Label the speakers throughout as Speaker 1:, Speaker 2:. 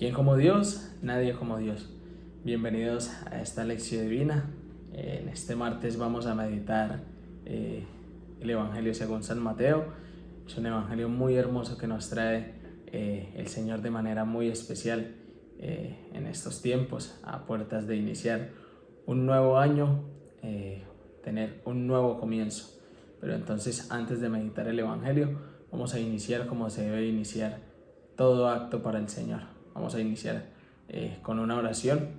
Speaker 1: ¿Quién como Dios? Nadie como Dios. Bienvenidos a esta lección divina. En este martes vamos a meditar el Evangelio según San Mateo. Es un evangelio muy hermoso que nos trae el Señor de manera muy especial en estos tiempos, a puertas de iniciar un nuevo año, tener un nuevo comienzo. Pero entonces, antes de meditar el Evangelio, vamos a iniciar como se debe iniciar todo acto para el Señor. Vamos a iniciar con una oración.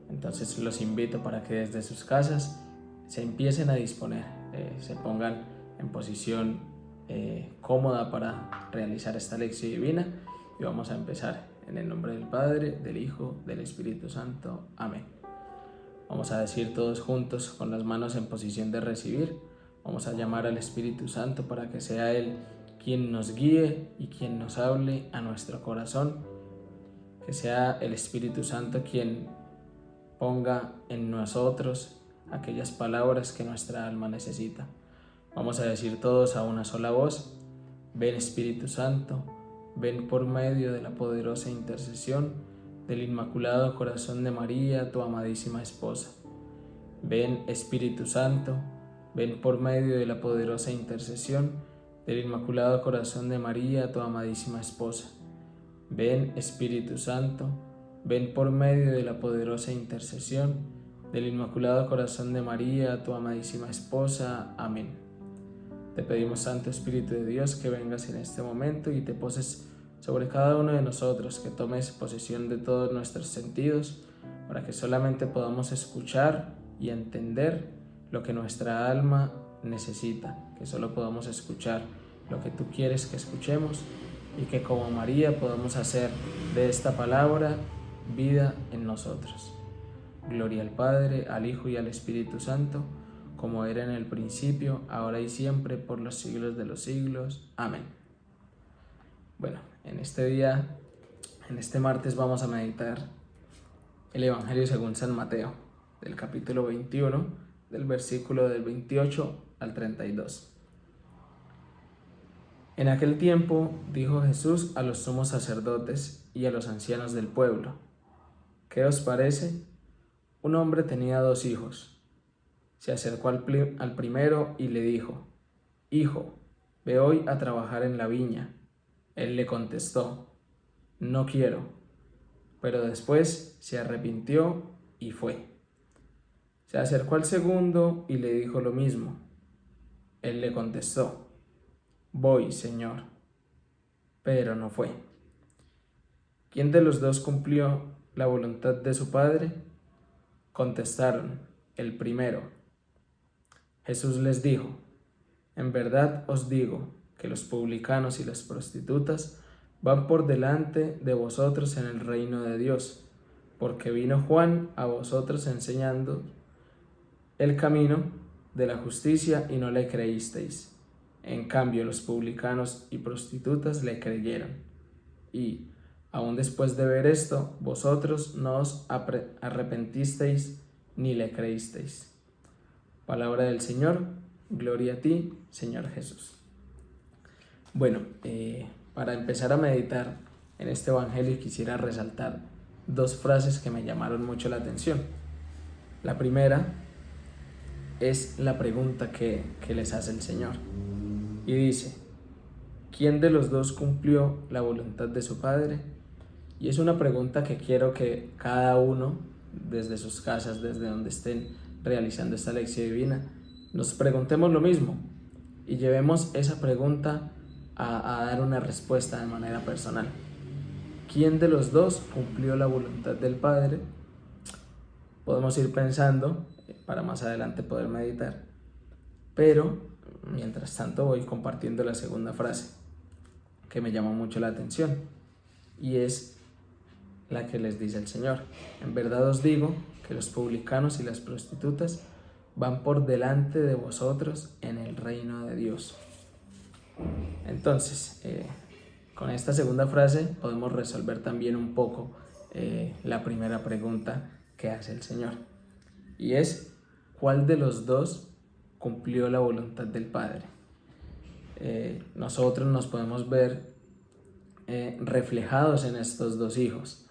Speaker 1: Entonces los invito para que desde sus casas se empiecen a disponer, se pongan en posición cómoda para realizar esta lección divina, y vamos a empezar en el nombre del Padre, del Hijo, del Espíritu Santo. Amén. Vamos a decir todos juntos con las manos en posición de recibir. Vamos a llamar al Espíritu Santo para que sea Él quien nos guíe y quien nos hable a nuestro corazón. Que sea el Espíritu Santo quien ponga en nosotros aquellas palabras que nuestra alma necesita. Vamos a decir todos a una sola voz: ven Espíritu Santo, ven por medio de la poderosa intercesión del Inmaculado Corazón de María, tu amadísima esposa. Ven Espíritu Santo, ven por medio de la poderosa intercesión del Inmaculado Corazón de María, tu amadísima esposa. Ven Espíritu Santo, ven por medio de la poderosa intercesión del Inmaculado Corazón de María, tu amadísima esposa. Amén. Te pedimos, Santo Espíritu de Dios, que vengas en este momento y te poses sobre cada uno de nosotros, que tomes posesión de todos nuestros sentidos, para que solamente podamos escuchar y entender lo que nuestra alma necesita, que solo podamos escuchar lo que tú quieres que escuchemos, y que como María podamos hacer de esta palabra vida en nosotros. Gloria al Padre, al Hijo y al Espíritu Santo, como era en el principio, ahora y siempre, por los siglos de los siglos. Amén. Bueno, en este día, en este martes, vamos a meditar el Evangelio según San Mateo, del capítulo 21, del versículo del 28 al 32. En aquel tiempo dijo Jesús a los sumos sacerdotes y a los ancianos del pueblo: ¿Qué os parece? Un hombre tenía 2 hijos. Se acercó al primero y le dijo: Hijo, ve hoy a trabajar en la viña. Él le contestó: No quiero. Pero después se arrepintió y fue. Se acercó al segundo y le dijo lo mismo. Él le contestó: Voy, Señor. Pero no fue. ¿Quién de los 2 cumplió la voluntad de su padre? Contestaron: el primero. Jesús les dijo: En verdad os digo que los publicanos y las prostitutas van por delante de vosotros en el reino de Dios, porque vino Juan a vosotros enseñando el camino de la justicia y no le creísteis. En cambio, los publicanos y prostitutas le creyeron. Y, aun después de ver esto, vosotros no os arrepentisteis ni le creísteis. Palabra del Señor. Gloria a ti, Señor Jesús. Bueno, para empezar a meditar en este evangelio, quisiera resaltar 2 frases que me llamaron mucho la atención. La primera es la pregunta que les hace el Señor. Y dice: ¿quién de los 2 cumplió la voluntad de su Padre? Y es una pregunta que quiero que cada uno, desde sus casas, desde donde estén realizando esta lección divina, nos preguntemos lo mismo y llevemos esa pregunta a dar una respuesta de manera personal. ¿Quién de los 2 cumplió la voluntad del Padre? Podemos ir pensando para más adelante poder meditar, pero mientras tanto voy compartiendo la segunda frase que me llama mucho la atención, y es la que les dice el Señor: en verdad os digo que los publicanos y las prostitutas van por delante de vosotros en el reino de Dios. Entonces, con esta segunda frase podemos resolver también un poco la primera pregunta que hace el Señor, y es: ¿cuál de los 2 cumplió la voluntad del Padre? Nosotros nos podemos ver reflejados en estos 2 hijos.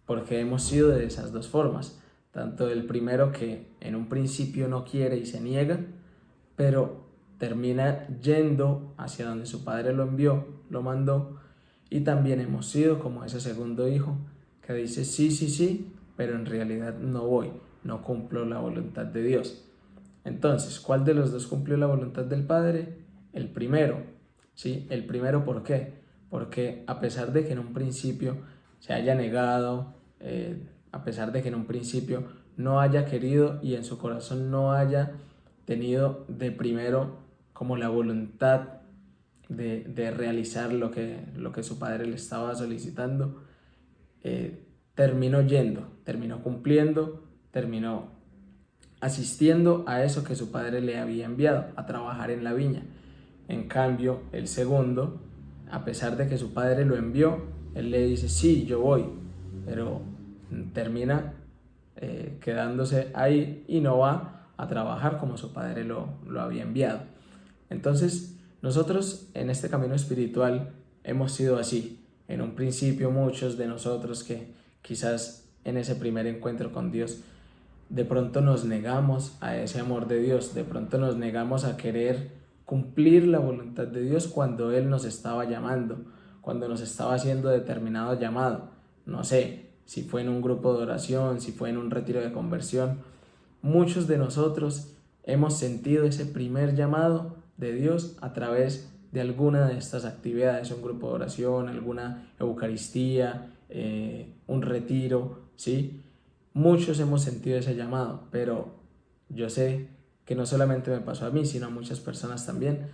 Speaker 1: porque hemos sido de esas dos formas, tanto el primero que en un principio no quiere y se niega, pero termina yendo hacia donde su padre lo envió, lo mandó, y también hemos sido como ese segundo hijo que dice sí, sí, sí, pero en realidad no voy, no cumplo la voluntad de Dios. Entonces, ¿cuál de los dos cumplió la voluntad del Padre? El primero, ¿sí? El primero, ¿por qué? Porque a pesar de que en un principio se haya negado, a pesar de que en un principio no haya querido y en su corazón no haya tenido de primero como la voluntad de realizar lo que su padre le estaba solicitando, terminó yendo, terminó cumpliendo, terminó asistiendo a eso que su padre le había enviado, a trabajar en la viña. En cambio, el segundo, a pesar de que su padre lo envió, él le dice, sí, yo voy, pero termina quedándose ahí y no va a trabajar como su padre lo había enviado. Entonces, nosotros en este camino espiritual hemos sido así. En un principio, muchos de nosotros que quizás en ese primer encuentro con Dios, de pronto nos negamos a ese amor de Dios, de pronto nos negamos a querer cumplir la voluntad de Dios cuando Él nos estaba llamando, cuando nos estaba haciendo determinado llamado. No sé, si fue en un grupo de oración, si fue en un retiro de conversión. Muchos de nosotros hemos sentido ese primer llamado de Dios a través de alguna de estas actividades, un grupo de oración, alguna Eucaristía, un retiro, ¿sí? Muchos hemos sentido ese llamado, pero yo sé que no solamente me pasó a mí, sino a muchas personas también.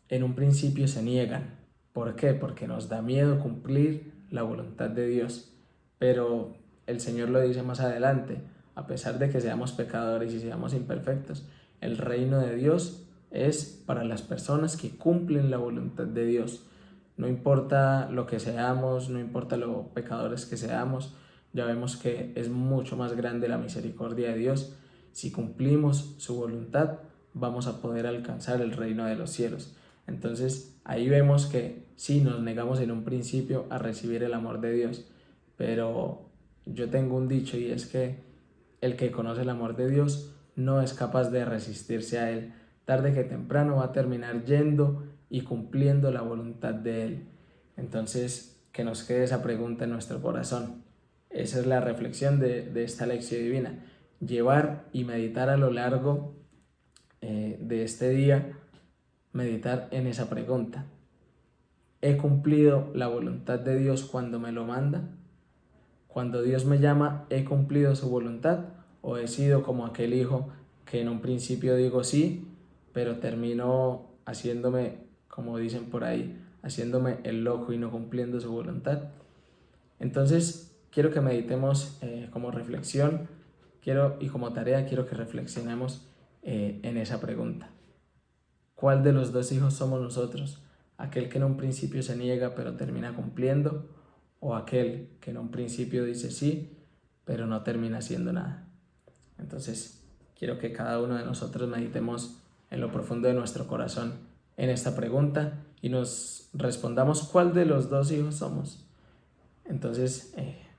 Speaker 1: En un principio se niegan. ¿Por qué? Porque nos da miedo cumplir la voluntad de Dios. Pero el Señor lo dice más adelante, a pesar de que seamos pecadores y seamos imperfectos, el reino de Dios es para las personas que cumplen la voluntad de Dios. No importa lo que seamos, no importa lo pecadores que seamos, ya vemos que es mucho más grande la misericordia de Dios. Si cumplimos su voluntad, vamos a poder alcanzar el reino de los cielos. Entonces ahí vemos que sí, nos negamos en un principio a recibir el amor de Dios, pero yo tengo un dicho y es que el que conoce el amor de Dios no es capaz de resistirse a él. Tarde que temprano va a terminar yendo y cumpliendo la voluntad de Él. Entonces, que nos quede esa pregunta en nuestro corazón. Esa es la reflexión de esta lección divina. Llevar y meditar a lo largo de este día, meditar en esa pregunta. ¿He cumplido la voluntad de Dios cuando me lo manda? Cuando Dios me llama, ¿he cumplido su voluntad? ¿O he sido como aquel hijo que en un principio digo sí, pero termino haciéndome, como dicen por ahí, haciéndome el loco y no cumpliendo su voluntad? Entonces, quiero que meditemos como reflexión, y como tarea quiero que reflexionemos en esa pregunta. ¿Cuál de los dos hijos somos nosotros? ¿Aquel que en un principio se niega pero termina cumpliendo? ¿O aquel que en un principio dice sí, pero no termina haciendo nada? Entonces, quiero que cada uno de nosotros meditemos en lo profundo de nuestro corazón en esta pregunta y nos respondamos cuál de los dos hijos somos. Entonces,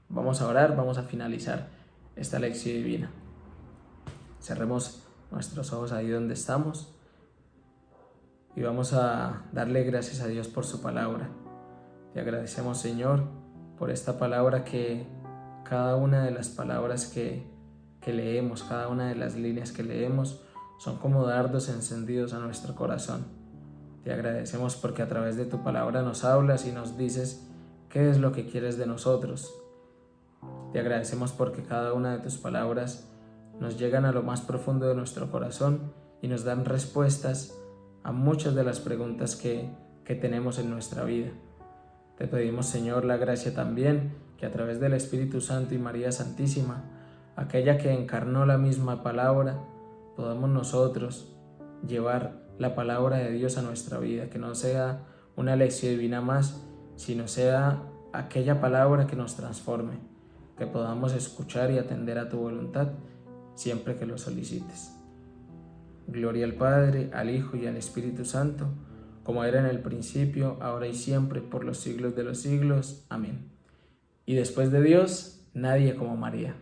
Speaker 1: vamos a orar, vamos a finalizar esta lección divina. Cerremos nuestros ojos ahí donde estamos y vamos a darle gracias a Dios por su palabra. Te agradecemos, Señor, por esta palabra, que cada una de las palabras que leemos, cada una de las líneas que leemos son como dardos encendidos a nuestro corazón. Te agradecemos porque a través de tu palabra nos hablas y nos dices qué es lo que quieres de nosotros. Te agradecemos porque cada una de tus palabras nos llegan a lo más profundo de nuestro corazón y nos dan respuestas a muchas de las preguntas que tenemos en nuestra vida. Te pedimos, Señor, la gracia también que a través del Espíritu Santo y María Santísima, aquella que encarnó la misma palabra, podamos nosotros llevar la palabra de Dios a nuestra vida, que no sea una lección divina más, sino sea aquella palabra que nos transforme, que podamos escuchar y atender a tu voluntad siempre que lo solicites. Gloria al Padre, al Hijo y al Espíritu Santo, como era en el principio, ahora y siempre, por los siglos de los siglos. Amén. Y después de Dios, nadie como María.